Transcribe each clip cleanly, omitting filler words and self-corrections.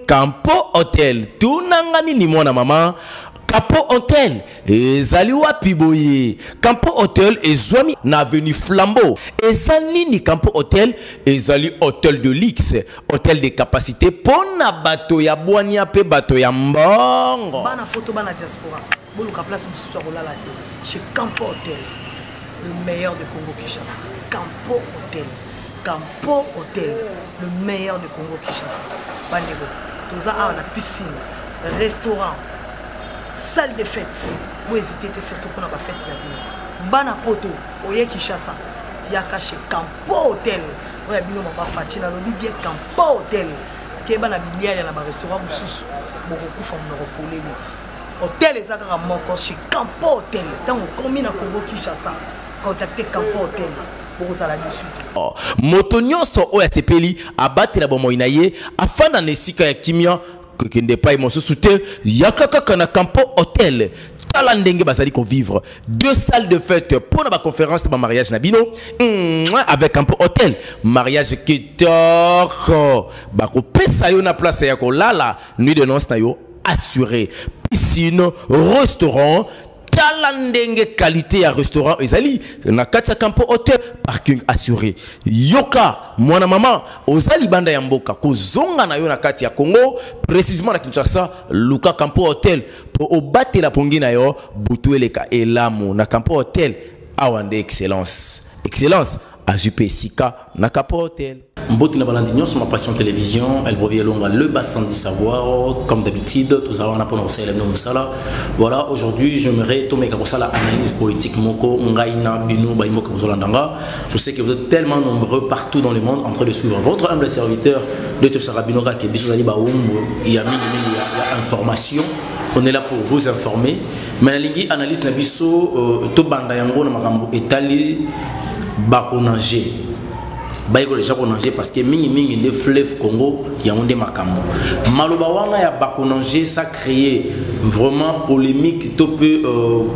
Campo Hotel. Tout nangani ni mwana mama. Campo Hotel. Ezali wapi boye. Campo Hotel ezwami na avenue Flambeau. Ezali ni Campo Hotel. Ezali hôtel de luxe. Hôtel de capacité. Pona bato ya boania pe bato ya mbongo. Bana photo bana diaspora. Boluka place mususu kolala te. Chez Campo Hotel. Le meilleur de Congo Kinshasa. Campo Hotel. Campo Hotel. Le meilleur de Congo Kinshasa. Bandego. Toza a la piscine, restaurant, salle de fête. Vous hésitez surtout pour la fête de la ville. Bana poto, oye Kinshasa. Yaka chez Campo Hotel. Oye bino mama fatina lo bien Campo Hotel. Ke bana biliard na ba restaurant mususu. Boko kufa mnoko polele. Hôtel ezaka moko chez Campo Hotel. Tango komi na Congo Kinshasa. Contactez Campo Hotel. Moto nyonso oya sepeli abatela bomo inaye afana nesika ya kimia kende pa mosusu te yakaka na Campo Hotel tala ndenge bazali ko vivre 2 salles de fête pour la conférence de mariage nabino avec Campo Hotel mariage kitoko bako pesa yo na place ya ko lala nuit de noces na yo assuré piscine restaurant talandenge qualité à restaurant ezali na kati Campo Hotel parking assuré yoka mwana mama ozali banda ya mboka kozonga na yo na kati ya Congo précisément na Kinshasa luka Campo Hotel po obate la pongi na yo butueleka elamu na Campo Hotel awande excellence à JP Sika na Campo Hotel. Mboti na balandignon sur ma passion télévision, elle revient longue le bassin du savoir, comme d'habitude, tous avons un peu de voilà, aujourd'hui, j'aimerais tomber comme ça l'analyse politique moko, ngaina, binu, baimoko, je sais que vous êtes tellement nombreux partout dans le monde en train de suivre votre humble serviteur de Tupsara Binoga qui est Bissou Zali Baoumbo, il y a information. On est là pour vous informer. Mais la analyse na biso to banda yango na makambo etali bakonanger. Baiko déjà konanger parce que mingi de fleuve Congo qui ont des makambo. Maloba wana ya bakonanger ça créé vraiment polémique to peu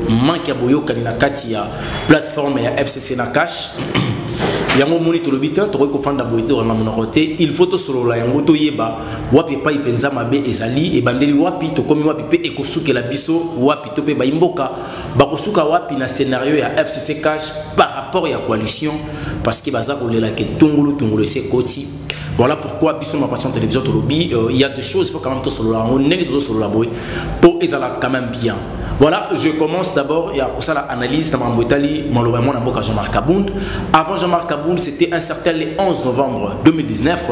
manque ya boyo kanina kati ya plateforme ya FCC na cash. Yango moni to lobita to ko fanda boito na monokote il faut to solo la yango to yeba wapi pa ipenza mabe ezali e bandeli wapi to komi wapi pe ekosuke la biso wapi to pe ba imboka bakosuka wapi na scénario ya FCC cash par rapport ya coalition parce que baza kolela ke tungulu se koti. Voilà pourquoi biso ma passion télévision to lobby il y a des choses il faut quand même to solo la on nèg to solo la boy pour ezala quand même bien. Voilà, je commence d'abord, il y a pour ça l'analyse dans Italie, Jean-Marc Abound. Avant Jean-Marc Abound, c'était un certain le 11 novembre 2019.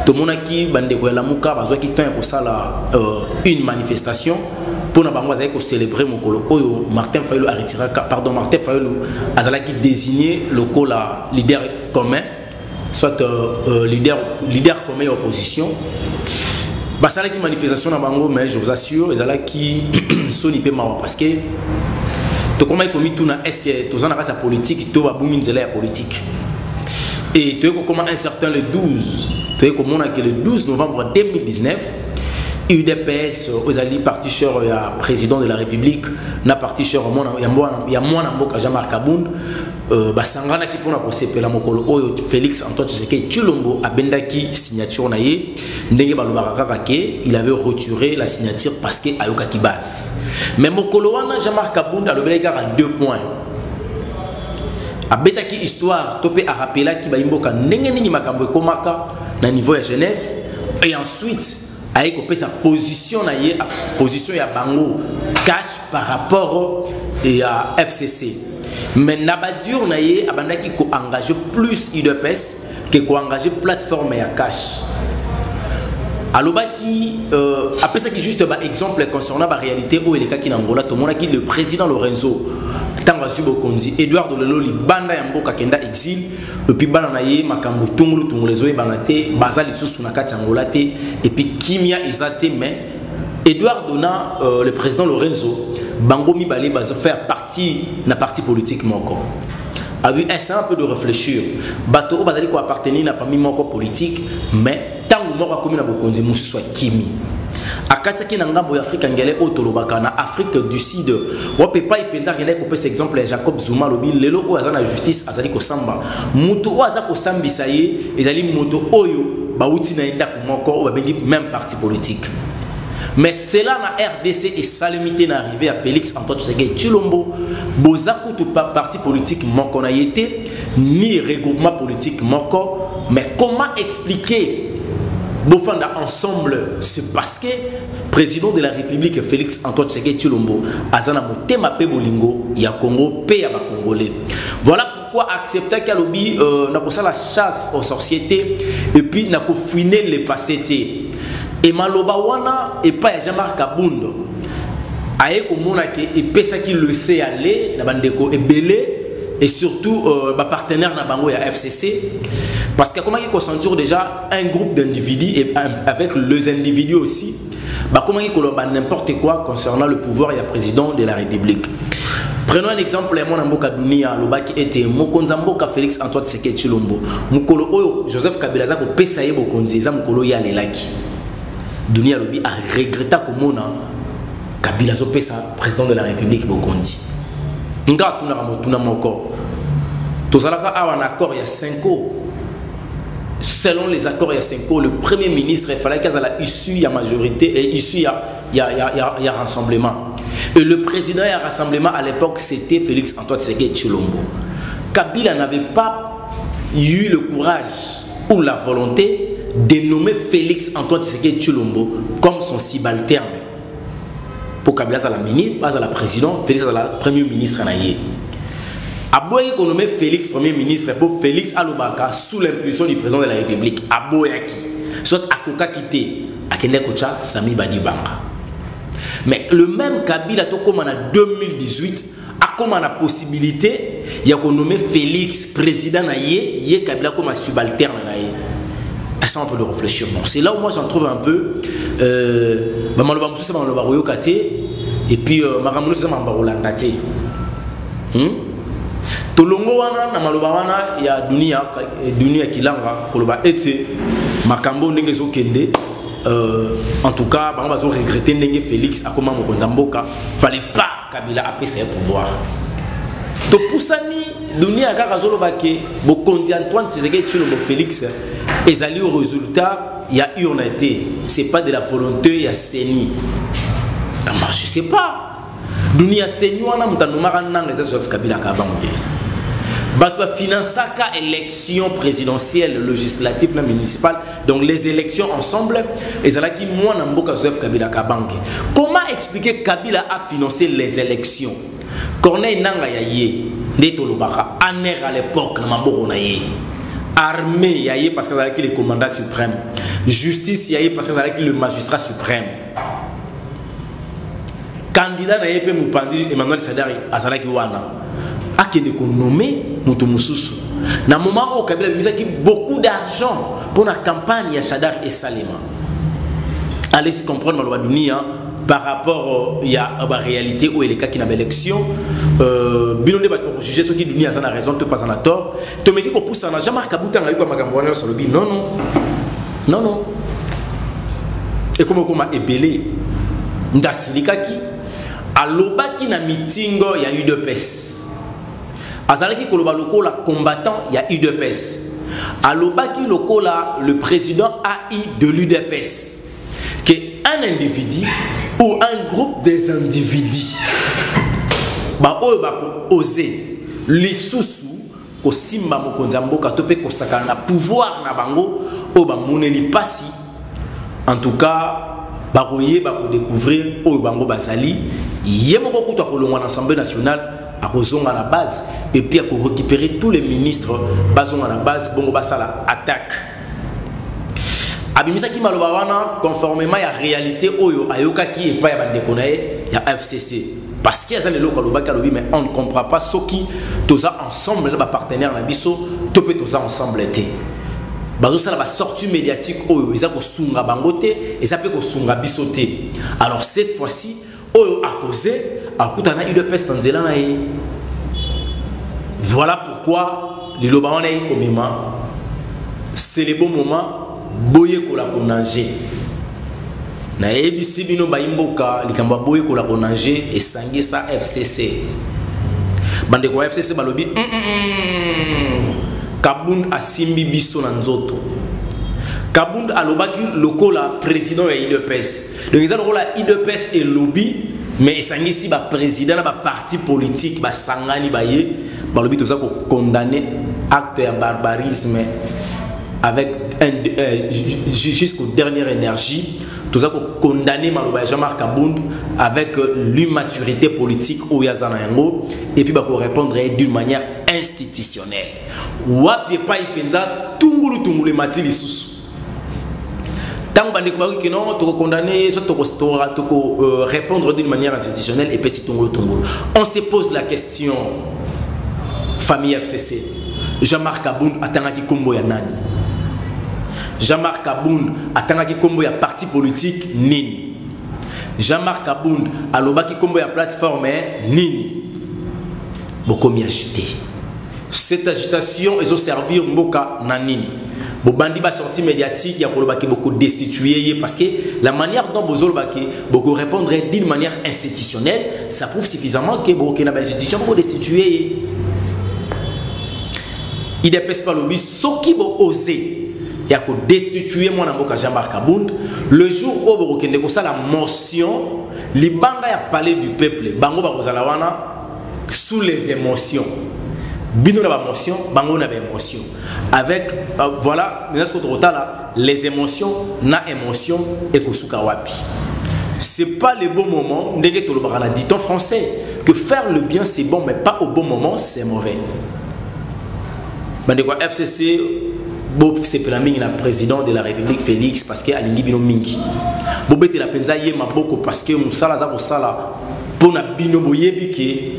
Tout le monde qui pour ça une manifestation pour célébrer mon colo. Martin Fayulu a retiré, pardon, Martin Fayulu a désigné le leader commun, soit leader commun et opposition. Ça qui manifestation bango mais je vous assure ils allaient qui sont hyper marrant parce que to comment ils commis tout na est-ce que tous en la politique to va boumine la politique et tu comment un certain le 12 tu comment on a que le 12 novembre 2019 UDPS aux alliés parti sur le président de la République na parti sur il y a moi na mboka Jean-Marc Abound basangana ki pona ko sepela mokolo oyo Félix Antoine Tshisekedi Tshilombo abendaki signature na ye ndenge balobaka kaka ke il avait retiré la signature parce que ayoka ki base mais mokolo wana Jean-Marc Abound alobelaki kaka 2 points abetaki histoire topé a rappela ki baimboka ndenge nini makambo ekomaka na niveau ya Genève et ensuite ayi ko sa position na ye position ya bango cash par rapport à FCC. Mais Nabadur naye abandaki ko engager plus UDPS que ko engager plateforme ya cash. Alobaki après ça qui juste exemple concernant la réalité où il est qui n'angola tout le monde qui le président Lorenzo Tanga Subokonzi Edouard Lelo li banda ya mboka kenda exil et puis bana naye makambo tungulu les oye banate bazali susu na kati angola te et puis kimia ezate mais Edouard donna le président Lorenzo Bango Mibale va faire partie na parti politique moko. A eu un peu de réfléchir. Bateau bazali ko appartenir na famille moko politique mais tango moko comme na bokonzi musu soit kimi. Akati ki na ngambo ya Afrique ngele otolobaka na Afrique du Sud. Wa pepa ipenza ngele ko pesa exemple Jacob Zuma lobi lelo o azana justice azali ko samba. Mutu o azako sambisa ye ezali moto oyo bauti na enda kumoko ba bengi même parti politique. Mais cela na RDC et sa limité na arrivé à Félix Antoine Tshisekedi Tshilombo bozaku tout parti politique moko na yete ni regroupement politique moko. Mais comment expliquer Bofanda ensemble? C'est parce que président de la République Félix Antoine Tshisekedi Tshilombo azana motema pe bolingo ya Congo pe ya ba Congolais. Voilà pourquoi accepter qu'à lobby n'a pas la chasse aux sociétés et puis n'a pas fouiner les passés. Et maloba wana et pas Jean-Marc Kabundo aye komona ke et pesa qui le sait aller na bandeko ebele et surtout partenaire na bango ya FCC parce que comment il concentre déjà un groupe d'individus et avec les individus aussi comment il koloba n'importe quoi concernant le pouvoir et le président de la République. Prenons un exemple, mon amboka dunia loba qui était mokonza mboka Félix Antoine Tshisekedi Tshilombo mukolo oyo Joseph Kabila za ko pesa ye bokonzi za mukolo ya lelaki dunia lobi a regretté komona Kabila zo pesa président de la République bokonzi nga tuna ramotuna moko tozalaka awa un accord il y a 5 ans. Selon les accords il y a 5 ans, le premier ministre il fallait qu'il ait issu il y a majorité et issu il y a rassemblement. Et le président et rassemblement à l'époque c'était Félix Antoine Tshisekedi Tshilombo. Kabila n'avait pas eu le courage ou la volonté de nommer Félix Antoine Tshisekedi Tshilombo comme son subalterne. Pour Kabila à la ministre, pas à la présidente, Félix à la premier ministre naïe. Aboyaki qu'on nommé Félix premier ministre pour Félix Alobaka sous l'impulsion du président de la République. Aboyaki, soit Akoka quitté, Akende Kocha Sami Badibanga. Mais le même Kabila, comme en 2018, a comme la possibilité, il y a qu'on nommé Félix président naïe, il y a Kabila comme un subalterne naïe. Ça on peut le réfléchir. Donc c'est là où moi j'en trouve un peu. Et puis Tolongo wana na maloba wana ya dunia kilanga koloba ete makambo ndenge zokende en tout cas ba bazo regretter ndenge Félix akoma mokonza mboka fallait pas Kabila apesa ya pouvoir to pusani dunia kaka zoloba ke bokonzi Antoine Tshisekedi Tshilombo Félix ezali au résultat il y a urnaité c'est pas de la volonté il y a seni je sais pas dunia seni wana mutanumaka nanga za Joseph Kabila kabango Batwa finançaka élection présidentielle, législative, municipale, donc les élections ensemble, et c'est là qui moi n'amboka Joseph Kabila Kabange. Comment expliquer que Kabila a financé les élections? Corneille Nanga Yaye, Netolobaka, Aner à l'époque, Namamboro Naye, armée Yaye parce que c'est le commandant suprême, justice Yaye parce que c'est le magistrat suprême. Candidat Naye Pe Mupandi Emmanuel Sadari Azalaki Wana. A qui est nommé Moutoumoussou. Dans le moment où Kabila a mis beaucoup d'argent pour la campagne à Sadar et Salema. Allez-y comprendre dans le par rapport à la réalité où il y a qui n'a pas d'élection. Bilan débat pour juger ceux qui disent qu'ils ont raison, tu pas en tort. Tu me dis qu'on pousse en jamais Kabouta n'a eu comme un sur le bi. Non, non. Non, non. Et comme on a ébélé, Ndasilika à l'Obaki na meeting, il y a eu deux pèses. Azalaki koloba lokola combattant, il y a eu deux pèses. À l'Obaki lokola, le président a eu de l'UDPS. Que un individu ou un groupe des individus ba osé lisusu ko simba mokonza mboka to pe ko sakana na pouvoir na bango o ba moneli pasi. En tout cas ba koye ba ko découvrir o bango basali yemoko kuta ko longwa na Assemblée nationale à à la base et puis à récupérer tous les ministres basons à la base bongo basala attaque abimisa ki maloba wana conformément à la réalité oyo ayoka ki et pas ya bandekonae ya FCC parce qu'il y a des locaux mais on ne comprend pas ce qui tous ensemble les partenaires na biso to pe tous ensemble été bazo sala ba sortie médiatique oyo ils a ko sunga bangote et ça peut ko sunga bisoté. Alors cette fois-ci oyo a causé voilà pourquoi les loba c'est le bon moment boye kola konanger na ebisi bino baimboka likamba boye kola konanger et sangisa FCC bande ko FCC balobi Kabund asimbi biso na nzoto Kabound alobaki lokola président ya IDPS. Donc ils ont lokola IDPS et lobby mais sangisi ba président na ba parti politique ba sangani ba ye ba lobby tout ça pour condamner acte de barbarisme avec jusqu'aux dernières énergies. Tout ça pour condamner Maloba Jean-Marc Kabound avec l'immaturité politique au Yazana Yango et puis pour répondre d'une manière institutionnelle. Wapi pa ipenza tungulu matili susu. Tant que non, tu condamner, tu répondre d'une manière institutionnelle et puis c'est tungulu. On se pose la question, famille FCC, Jean-Marc Kabound atangaki kombo ya nani? Jean-Marc Kabound atangaki kombo ya parti politique nini? Jean-Marc Kabound alobaki kombo ya plateforme nini? Bokomi agité. Cette agitation est au servir mboka nanini. Bobandi ba sortie médiatique ya kolobaki beaucoup destitué parce que la manière dont bozolobaki beaucoup répondre d'une manière institutionnelle, ça prouve suffisamment que beaucoup na ba institution pour destituer. Il dépêche pas lobby ce qui bo oser et à destituer mon amboka Jean-Marc Kabound le jour où vous reconnaissez ça la motion les banga ya parler du peuple bango ba kozala wana sous les émotions bino na ba motion bango na ba émotion avec voilà les émotions na émotion et kosuka wapi c'est pas le bon moment ndenge to lobaka na dit en français que faire le bien c'est bon mais pas au bon moment c'est mauvais. Bandeko FCC c'est pour la président de la République Félix parce que alingi bino mingi bobete la penza ye maboko parce que musala za bosala pona bino boyebi ke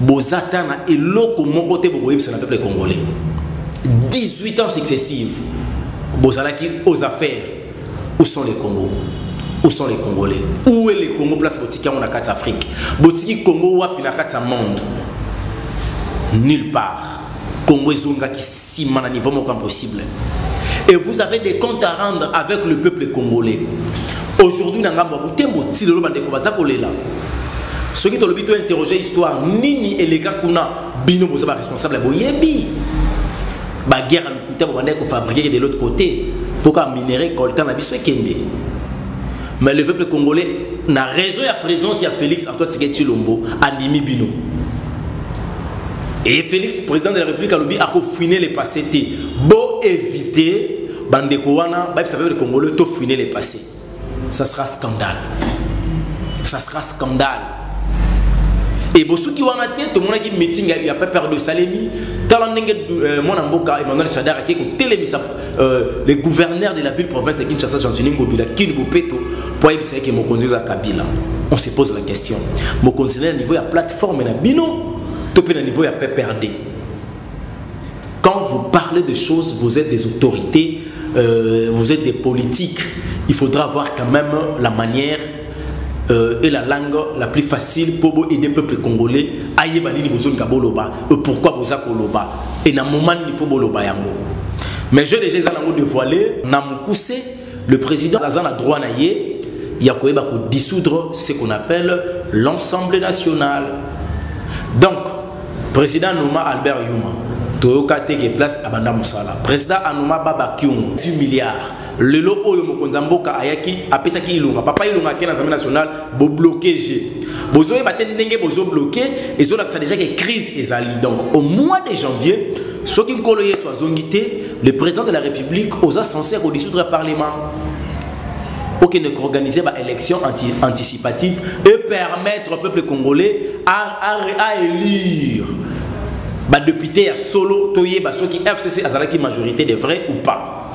bozatana eloko moko te boyebi c'est le peuple congolais 18 ans successifs bozalaki aux affaires où sont les Congos où sont les Congolais où est le Congo place botika on a 4 Afrique botiki Congo wapi na 4 monde nulle part. Congo est si mal à niveau impossible. Et vous avez des comptes à rendre avec le peuple congolais. Aujourd'hui, nous avons si le ceux qui ont interrogé l'histoire, Nini et les gars qui ont bino responsable boyebi. La guerre a fabriqué de l'autre côté pour qu'un minerai coltan na biso kende. Mais le peuple congolais n'a raison à présence de Félix Antoine Tshisekedi Tshilombo Andimi bino. Et Félix, président de la République, a lobby à finir les passés. Bon éviter, Bandekouana, ça veut dire que le Congolais tout finir les passés. Ça sera scandale. Ça sera scandale. Et pour ceux qui ont en tête, tout le monde qui meeting, il n'y a pas peur de Salemi. Mon amboka Emmanuel Chadar qui le gouverneur de la ville-province de Kinshasa, Jean-Denis Ngobila, qui nous péto pour éviter que mon conduise à Kabila. On se pose la question. Mon conseiller à niveau de la plateforme et la bino. Topé à niveau il y a PPRD. Quand vous parlez de choses, vous êtes des autorités, vous êtes des politiques. Il faudra avoir quand même la manière et la langue la plus facile pour aider le peuple congolais à y aller pourquoi vous avez koloba et dans moment il faut boloba yango. Mais je déjà dévoilé, le président a le droit naïe, il y a dissoudre ce qu'on appelle l'Assemblée nationale. Donc président Nouma Albert Yuma, Toyoka Teke place à Banda Moussala. Président Anouma Baba Kyung, 10 milliards. Le lot Oyo Mokonzamboka Ayaki, Apesaki Ilunga. Papa Ilunga qui est dans l'Assemblée nationale, bo bloqué G. Bozo Baten Nenge Bozo bloqué, et ça déjà que crise est ali. Donc au mois de janvier, ceux qui ont soit zongité, le président de la République osa censé dissoudre le Parlement. Pour qu'il ne organise une élection anticipative et permettre au peuple congolais à élire les députés à solo, toye, ceux qui FCC a la majorité de vrais ou pas.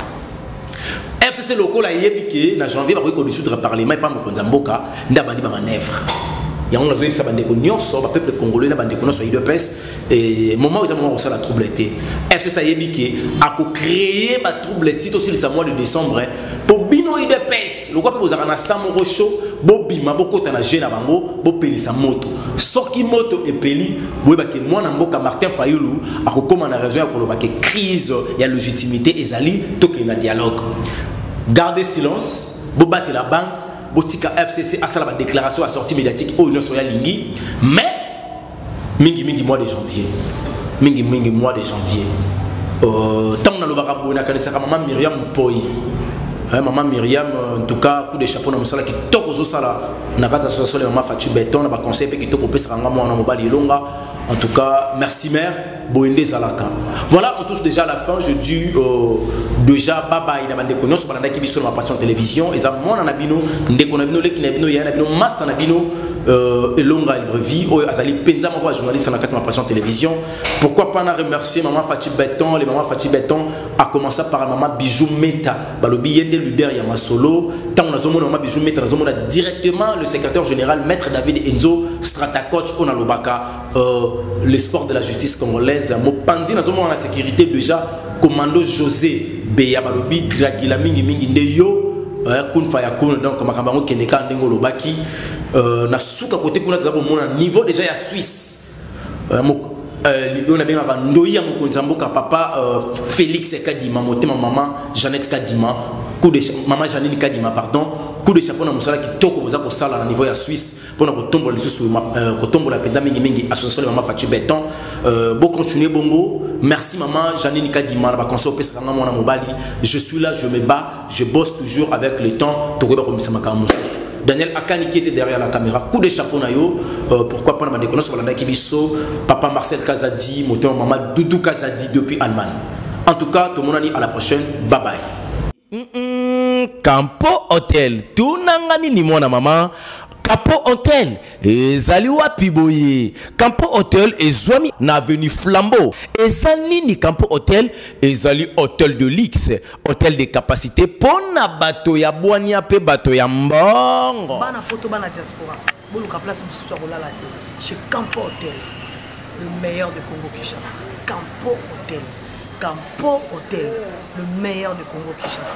FCC local a yébiki, en janvier, il va dissoudre le Parlement et pas Mokonzamboka, il y a des manœuvres. Il y a un peuple congolais, il y a des IDPS, et au moment où ils ont la troubleté, FCC a yébiki, a créé la troubleté aussi le mois de décembre. Pour bino IDPS, le quoi vous avez un samoro chaud, bobima boko tana jeune bango, bo peli sa moto. Soki moto et peli, vous voyez que moi n'amboka Martin Fayulu a comme on a raison pour le crise, il y a légitimité ezali, toke na dialogue. Gardez silence, bo batte la bande, botika FCC a ça la déclaration à sortie médiatique au Union Soya Lingi, mais mingi mois de janvier, mingi mois de janvier. Tant on a le barabou na kanisa maman Myriam Poi. Maman Myriam, en tout cas, coup de chapeau dans mon salaire qui toque aux sala. Nakata Sosole, maman Fatou Béton, on a conseillé qui toque au Pesaranga, moi, on a mobile longa. En tout cas, merci mère, Boende Zalaka. Voilà, on touche déjà à la fin. Je dis déjà bye bye. Il y a des connaissances sur la qui ma passion télévision. Et ça, moi, on a bino, on a bino, les qui n'a bino, il y a bino, master na bino, et longa et brevi. Oh, azali penza moi journaliste dans la ma passion télévision. Pourquoi pas en remercier maman Fatou Béton, les mamans Fatou Béton, a commencé par maman Bijou Meta. Balobi yende leader ya masolo. Tant on a zomo maman Bijou Meta, on a directement le secrétaire général maître David Enzo, strata coach on a lobaka. Le sport de la justice congolaise. Mopandi na zomo la sécurité déjà commando José Beya Balobi Dragila mingi mingi ndeyo kun faya kun donc makambango keneka ndengo lobaki na suka côté kuna tzapo mona niveau déjà ya Suisse on a bien ndoya mokonzamboka papa Félix Kadima motema maman Jeannette Kadima coup de maman Janine Kadima pardon coup de chapeau na musala qui toko boza ko sala na niveau ya Suisse pour na kotombo les sous kotombo la penza mingi mingi association maman Fatou Béton bon continuer bongo merci maman Janine Kadima ba conseil pesa kanga mona mobali je suis là je me bats je bosse toujours avec le temps to ko komisa makamo Daniel Akani qui était derrière la caméra coup de chapeau na yo pourquoi pas na déconner sur la kibiso papa Marcel Kazadi moteur maman Doudou Kazadi depuis Allemagne en tout cas tout le monde a dit à la prochaine bye bye. Campo Hotel tunangani ni mwana mama Campo Hotel ezali wapi boye Campo Hotel ezwami na avenue Flambeau ezali ni Campo Hotel ezali hôtel de luxe hôtel de capacité pona bato ya bwania pe bato ya mbongo bana poto bana diaspora boluka place mususu akolala te chez Campo Hotel le meilleur de Congo Kinshasa Campo Hotel Campo Hotel, le meilleur de Congo Kinshasa.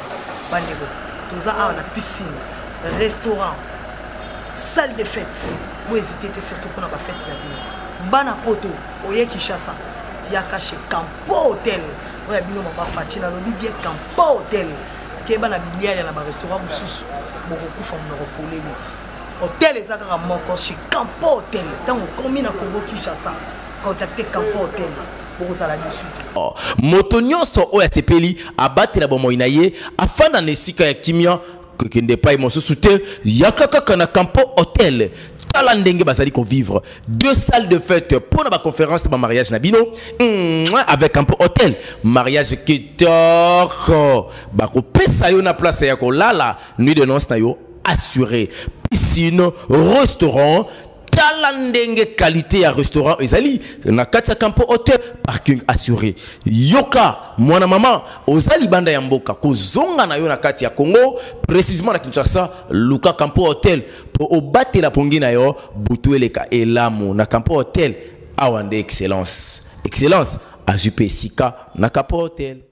Bandego, tout ça a la piscine, restaurant, salle de fête. Vous hésitez surtout pour la fête de la ville. Bana poto, oye Kinshasa, il y a caché Campo Hotel. Vous avez vu ma fatina, le bien Campo Hotel. Qui est bana bilière, il y a un restaurant sous beaucoup font me repoler. Hôtel les agara moko chez Campo Hotel. Tant on combine à Congo Kinshasa, contactez Campo Hotel. Moto nyonso oya sepeli abatela bomoina ye afana nesika ya kimia kende pa mosusu te yakaka na Campo Hotel tala ndenge bazali ko vivre deux salles de fête pour la conférence de mariage nabino avec Campo Hotel mariage kitoko bako pesa yo na place ya ko lala nuit de noces na yo assuré piscine restaurant talandenge qualité à restaurant ezali na kati Campo Hotel parking assuré yoka mwana mama ozali banda ya mboka kozonga na yo na kati ya Congo précisément na Kinshasa luka Campo Hotel po obatela pongi na yo butueleka elamu na Campo Hotel awande excellence à JP Sika na Campo Hotel.